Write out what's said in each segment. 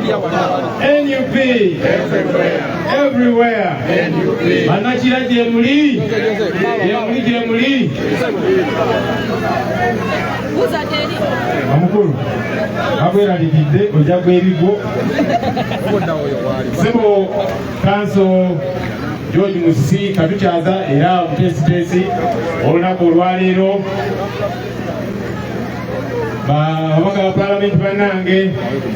NUP everywhere. Banakira Jemuli. Amukuru abwera likidde ojja gw'ebigo Sebo Council George Musisi katukyaza era omutesitesi olunaku olwaleero ababaka ba palamenti bannange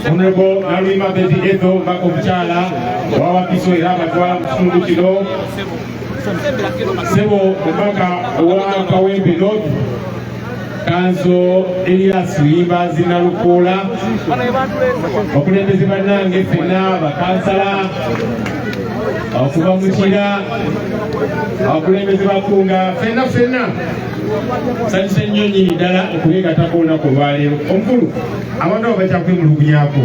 Honorable Nalwima Betty Eto mbaka omukyala owawakiso era abatwala mu kitundu kino Sebo omubaka owa Kawempe North Kanzo Elias Wimbazi Nalukoola okulembeze bannange ffenna bakansala okuva mu kira abakulembeze bakunga ffenna sanyusa nnyo nnyini ddala okubeegattako olunaku olwaleero omukulu abantu abo bakyakwemulugunyaako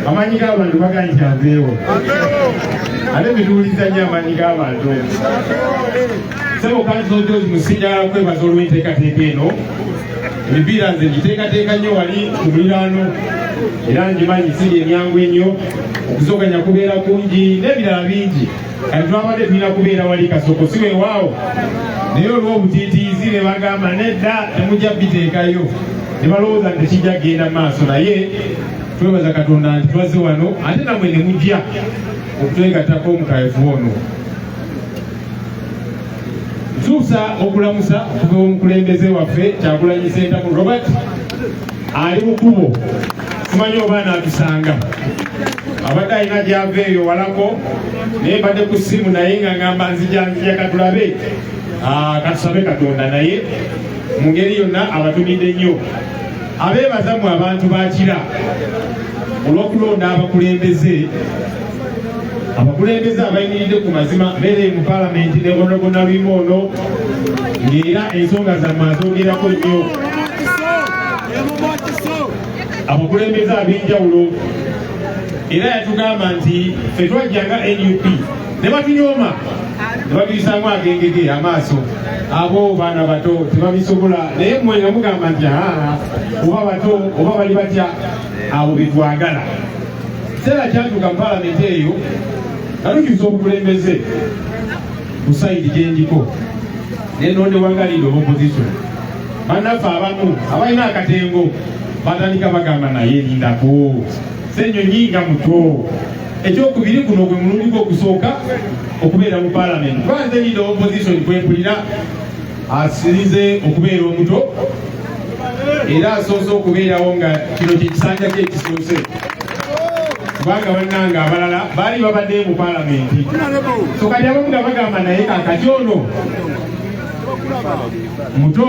amaanyi g'abantu baganye kyaveewo ate bituwuliza nnyo amaanyi g'abantu Sebo Kanzo George Musinjagala kwebaza olw'enteekateeka eno emipiira nze ngiteekateeka nnyo wali ku muliraano era ngimanyi si emyangu ennyo okuzoganya kubeera kungi n'ebirala bingi kati twabadde tulina kubeera wali kasoko si weewaawo naye olw'obutiitiizi ne bagamba nedda temujja biteekayo ne balowooza nti tekijja kgenda maaso naye twebaza Katonda nti twaze wano ate namwe ne mujja okutwegattako omukaefu ono ntuusa okulamusa okuva omukulembeze waffe Kyagulanyi Ssentamu Robert ali mu kkubo simanyi oba anatusanga abadde alina gy'aveeyo walako naye mbadde ku ssimu naye nga ngamba nzija katulabe katusabe Katonda naye mu ngeri yonna abatumidde nnyo abeebaza mu abantu bakira olw'okulonda abakulembeze abayimiridde ku mazima beere mu palamenti ne Honorable Nalwima ono ng'era ensonga zammwe azogerako nnyo abakulembeze ab'enjawulo era yatugamba nti ffe twajjanga NUP ne batunyooma ne batuyisamu agengege amaaso abo baana bato tebabisobola naye mmwe nga mugamba nti oba bato oba bali batya abo betwagala kiseera kyatuuka mu palamenti eyo nalukyusa obukulembeze ku sayidi gyendiko nenonde wangalidde opposition bannaffe abamu abalina akatengo batandika bagamba naye lindako Ssenyonyi nga muto ekyokubiri guno gwe mulundi gw'okusooka okubeera mu palamenti kubanze leader opposition kwempulira asirize okubeera omuto era asoose okubeerawo nga kino kyekisanja kye kisoose kubanga bannange abalala baali babadde mu palamenti so kati abamu nga bagamba naye kakati ono muto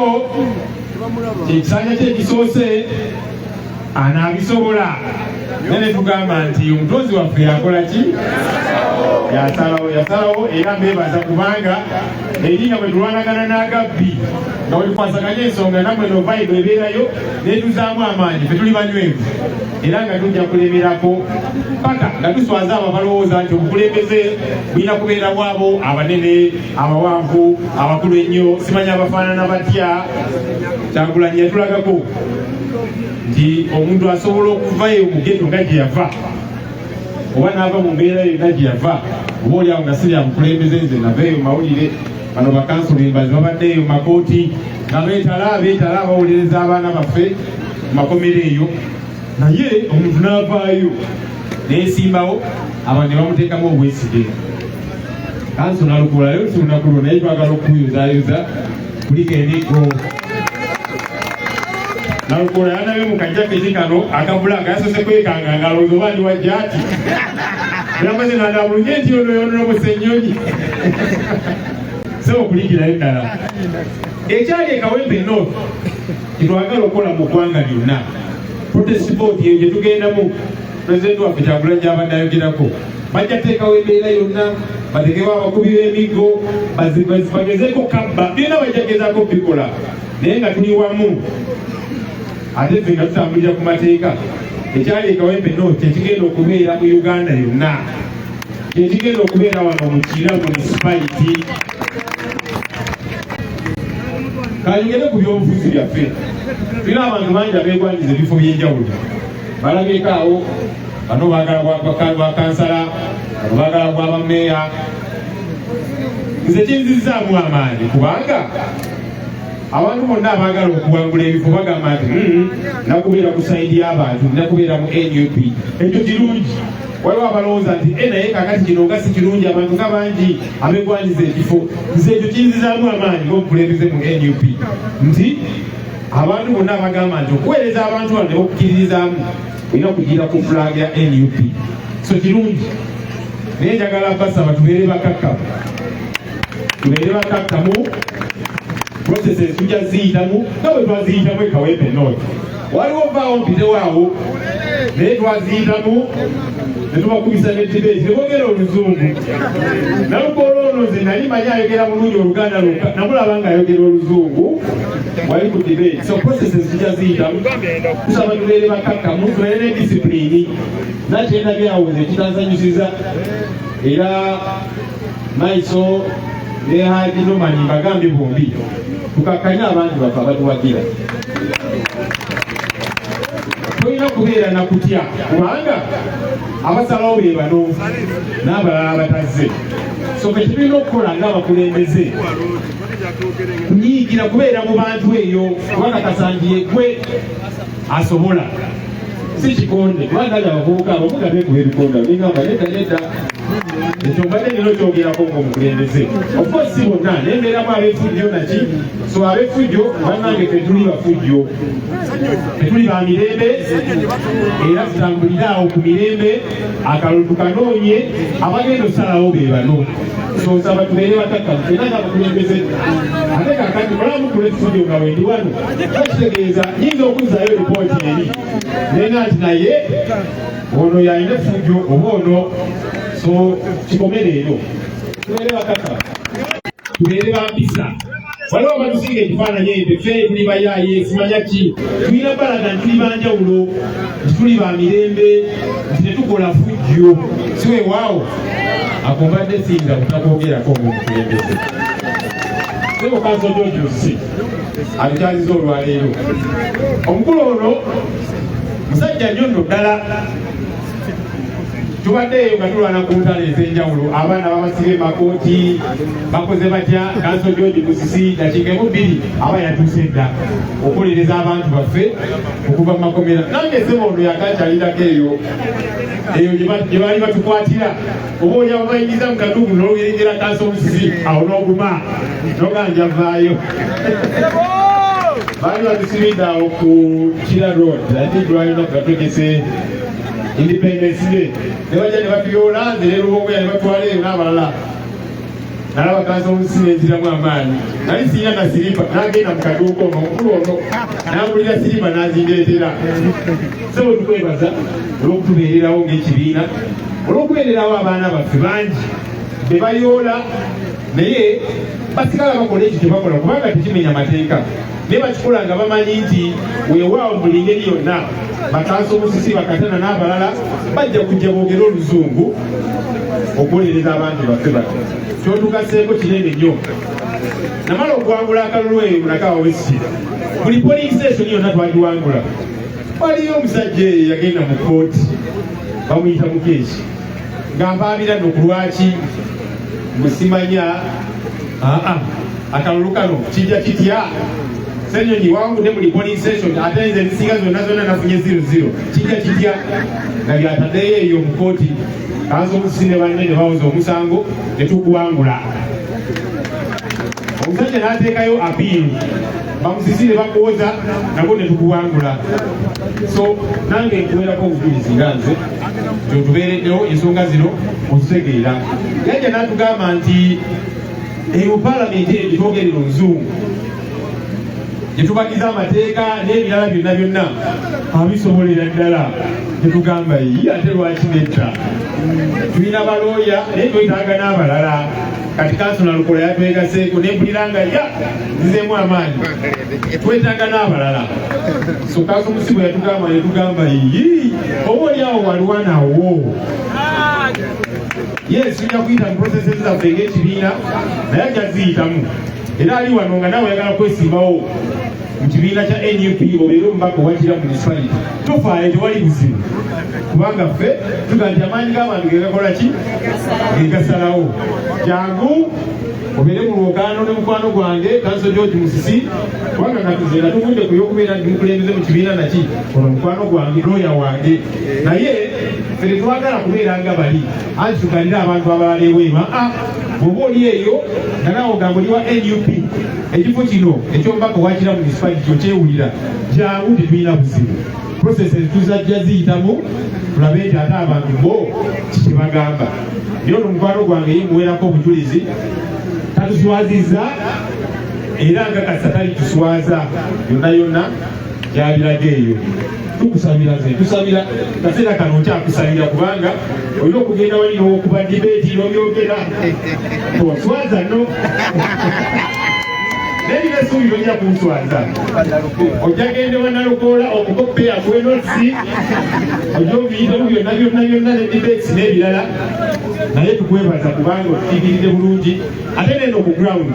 kyekisanja kye kisoose anaabisobola nene tugamba nti omutonzi waffe yakola ki yasalawo era mbeebaza kubanga eringa bwe tulwanagana n'agabbi nga wetukwasaganya ensonga namwe no Bible ebeerayo netuzaamu amaanyi ffe tuli banywevu era nga tujja kulemerako paka nga tuswaza abo balowooza nti obukulembeze bulina kubeera bwabo abanene abawanvu abakulu ennyo simanyi abafaanana batya Kyagulanyi yatulagako nti omuntu asobola okuvayo mu ghetto nga gye yava oba n'ava mu mbeera yonna gye yava oba oliawo nga sirya mukulembeze nze naveeyo mawulire bano bakansulimbazi babaddeeyo makooti nga beetala abawolereza abaana baffe mu makomero eyo naye omuntu n'avaayo neesimbawo abantu ne bamuteekamu obwesige kanso nalukulayo si lunaku lwo naye twagala okuyuzayuza kuliko emigo Nalukoola yanabe mu kajaketi kano akabulanga yasose kwekanga ngalowooza oba ndi wajja ati namaze nandabulunye nti ono Honorable Ssenyonyi sebo okuligirayo ddala ekyali e Kawempe North kitwagala okukola mu ggwanga lyonna protest vote eyo gye tugendamu pulezidenti waffe Kyagulanyi gy'abadde ayogerako bajja teekawo embeera yonna batekewo abakubi b'emiggo bagezeeko kabba byonna bajja gezaako bikola naye nga tuli wamu ate ffe nga tutambulira ku mateeka ekyali e Kawempe North kyekigenda okubeera mu Uganda yonna kyekigenda okubeera wano mu Kira municipality kayogere ku byobufuzi byaffe tulina abantu bangi abeegwanyiza ebifo by'enjawulo balabeko awo bano baagala bwa kansala, bano baagala bwa bameeya. Nze kinzizaamu amaanyi kubanga abantu bonna abaagala okuwangula ebifo bagamba nti nakubeera ku sayidi y'abantu, nakubeera mu NUP. Ekyo kirungi. Waliwo abalowooza nti naye kakati kino nga si kirungi, abantu nga bangi abegwanyiza ekifo. Nze ekyo kinzizaamu amaanyi ng'omukulembeze mu NUP nti abantu bonna abagamba nti okuweereza abantu bano ne bakukkiririzaamu olina kugira ku flag ya NUP. So kirungi. Naye njagala basaba tubeere bakakkamu. Tubeere bakakkamu. Processes tujja ziyitamu nga bwe twaziyitamu ekawempe nooti. Waliwo vaawo mpitewaawo naye twaziyitamu ne tubakubisa ne debate ne boogera Oluzungu. Nalukola ono nze nali manyi ayogera bulungi Oluganda lwokka, namulaba ng'ayogera Oluzungu wali ku debate. So processes tujja ziyitamu. Tusaba tubeere bakakkamu, tubeere ne disipulini. Nakyendabyawo nze kitanzanyusiza era Maiso ne Haji Nomani mbagambye bombi tukakkanye abantu baffe abatuwagira. Tolina kubeera na kutya kubanga abasalawo be bano n'abalala abatazze. So fe tulina okukola ng'abakulembeze kunyiigira kubeera mu bantu eyo kubanga kasangiye gwe asobola si kikonde kubanga ali abavubuka abavuga beekuba ebikonda ningamba nedda ekyo mbadde nino kyogerako ng'omukulembeze. Of course si bonna naye mbeeramu ab'effujjo naki. So ab'effujjo bannange tetuli bafujjo, tetuli ba mirembe era tutambulire awo ku mirembe. Akalulu tukanoonye, abagenda osalawo be bano. So nsaba tubeere bakakkamu era ng'abakulembeze. Ate kakati mulamu kula effujjo nga bwe ndi wano bakitegeeza nyinza okuzzaayo lipooti eri nenga nti naye ono yalina effujjo oba ono. So kikome leero tubeere bakakkamu, tubeere bampisa. Waliwo abatusinga ekifaananyi ente ffe tuli bayaaye simanya ki, tulina balaga nti tuli banjawulo, nti tuli ba mirembe, nti tetukola fujjo. Si weewaawo ako mbadde singa butakwogerako ng'omukulembeze. Sebo Kanso George atukyaziza olwaleero. Omukulu ono musajja nnyo ddala. Tubaddeeyo nga tulwana ku ntalo ez'enjawulo, abaana babasiba emakooti bakoze batya. Kanso George Musisi dakiika 2 aba yatuuse dda okukolereza abantu baffe okuva mu makomera. Nange sebo ono yakakyalirako eyo gye baali batukwatira. Oba olya babayingiza mu kaduugu n'olwengera Kanso Musisi awo n'oguma n'oganja vaayo. Baali batusibidde awo ku Kira Road ate lwalina gatogese Independence Day. Ne bajja ne batuyoola nze leero boogoya ne batwala eyo n'abalala. Nalaba Kanso Musisi n'enziramu amaanyi. Nali sirina na siripa n'agenda mu kaduuka omwo omukulu ono n'agulira siripa n'azindeetera. Sebo tukwebaza olw'okutubeererawo ng'ekibiina, olw'okubeererawo abaana baffe bangi be bayoola naye basigala bakola ekyo kye bakola kubanga tekimenya mateeka. Naye bakikola nga bamanyi nti weewaawo buli ngeri yonna Kanso Musisi bakatana n'abalala bajja kujja boogera Oluzungu okuwolereza abantu baffe bano. Kyotugaseeko kinene nnyo. Namala okuwangula akalulu eyo mu Nakawa West, buli polling station yonna twagiwangula. Waliyo omusajja eyo yagenda mu kooti bamuyita Mukeesi ng'ampaabira nno ku lwaki musimanya akalulu kano kijja kitya. Senyonyi wangudde buli polling station ate nze ezisinga zonna nafunye 0-0 kijja kitya nga byataddeyo eyo mu kooti. Kanso Musisi ne banne ne bawoza omusango ne tukuwangula. Omusajja n'ateekayo apiiri bamusisi ne bakuwoza nabo ne tukuwangula. So nange nkuweerako obujulizi nga nze kyotubeereddewo ensonga zino ozitegeera. Yajja n'atugamba nti eyo paalamenti eyo gyetwogerera Oluzungu gyetubagiza amateeka n'ebirala byonna abisobolera ddala. Tetugamba ate lwaki nedda tulina balooya naye twetaaga n'abalala. Kati Kanso Nalukola yatwegaseeko nempuliranga nzizeemu amaanyi twetaaga n'abalala. So Kanso Musisi bwe yatugamba netugamba oba oliawo waliwanawo yes tujja kuyita mu processes zaffe ng'ekibiina naye ajja ziyitamu era ali wano nga naawe oyagala kwesimbawo mu kibiina kya NUP obeera omubaka owakira municipality tofaayo tewali buzibu kubanga ffe tuga nti amaanyi g'abantu gegakola ki gegasalawo jangu obeere mu lwokaano ne mukwano gwange Kanso George Musisi kubanga katuze nga tuvudde ku y'okubeera ndi mukulembeze mu kibiina naki ono mukwano gwange looya wange naye ffe tetwagala kubeera nga bali anti tugalire abantu abalala eweema bw'oba oli eyo nga naawe ogamba oli wa NUP ekifo kino eky'omubaka owakira municipality okyewulira jangu tetulina buzibu processes tuzajja ziyitamu tulabe nti ate abantu bo kikibagamba naye ono mukwano gwange yemuweerako obujulizi tatuswaziza era nga kasa tali tuswaza yonna yonna gyabiraga eyo tukusabira ze tusabira kaseera kano nkyakusabira kubanga olina okugenda wali n'okuba dibeeti n'obyogera towaswaza no naye esuubi ojja kunswaza ojja gende wanalokoola okukope akuwe notisi ojja obiyitamu byonna byonna byonna ne dibeeti n'ebirala naye tukwebaza kubanga otukiikiridde bulungi ate neno ku ground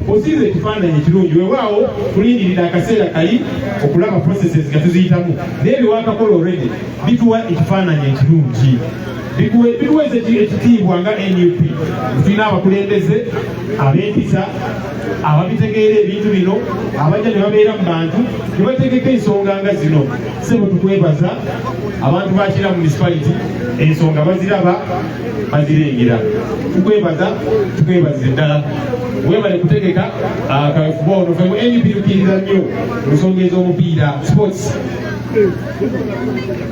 osiize ekifaananyi ekirungi weewaawo tulindirira akaseera kali okulaba processes nga tuziyitamu naye byewakakola already bituwa ekifaananyi ekirungi bituweza ekitiibwa nga NUP tulina abakulembeze ab'empisa ababitegeera ebintu bino abajja ne babeera mu bantu ne bategeka ensonga nga zino sebo tukwebaza abantu bakira municipality ensonga baziraba bazirengera tukwebaza tukwebaza eddala webale kutegeka akafuba ono femu NUP tukiriza nnyo mu nsonga ez'omupiira sports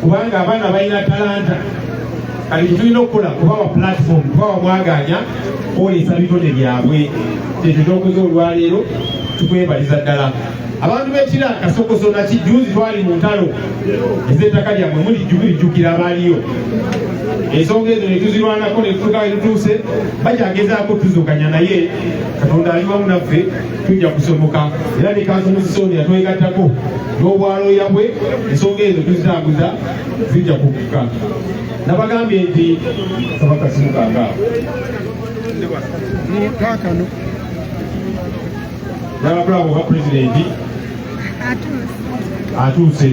kubanga abaana balina talanta kali tulina okukola kubawa platform kubawa mwaganya kwolesa bitone byabwe ekyo kyokoze olwaleero tukwebaliza ddala abantu b'ekira kasokoso nakijuzi twali mu ntalo ez'ettaka lyammwe mulijjukira abaaliyo ensonga ezo ne tuzirwanako ne tutuuka we tutuuse bakyagezaako tuzukanya naye Katonda ali wamu naffe tujja kusomoka era ne Kanso Musisi yatwegattako n'obwaloya bwe ensonga ezo tuzitambuza zijja kukuka nabagambye nti sabakasimukanga nabagulabo ba pulezidenti atuuse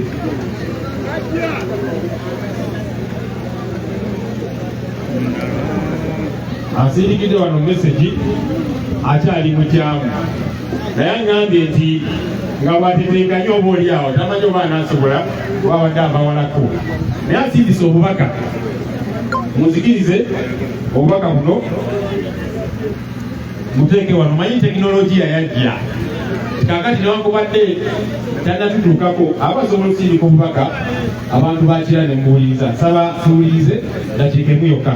asindikidde wano mesegi akyali mukyamu naye aŋŋambye nti nga bwatetenkanya oba oli awo tamanyi oba anaasobola wabadde abawalako naye asindise obubaka muzikirize obubaka buno muteeke wano manyi tekinologiya yajja kakati newankubadde tanatutuukako abasobola okusindika obubaka abantu bakira ne muwuliriza saba tuwulirize dakiika emu yokka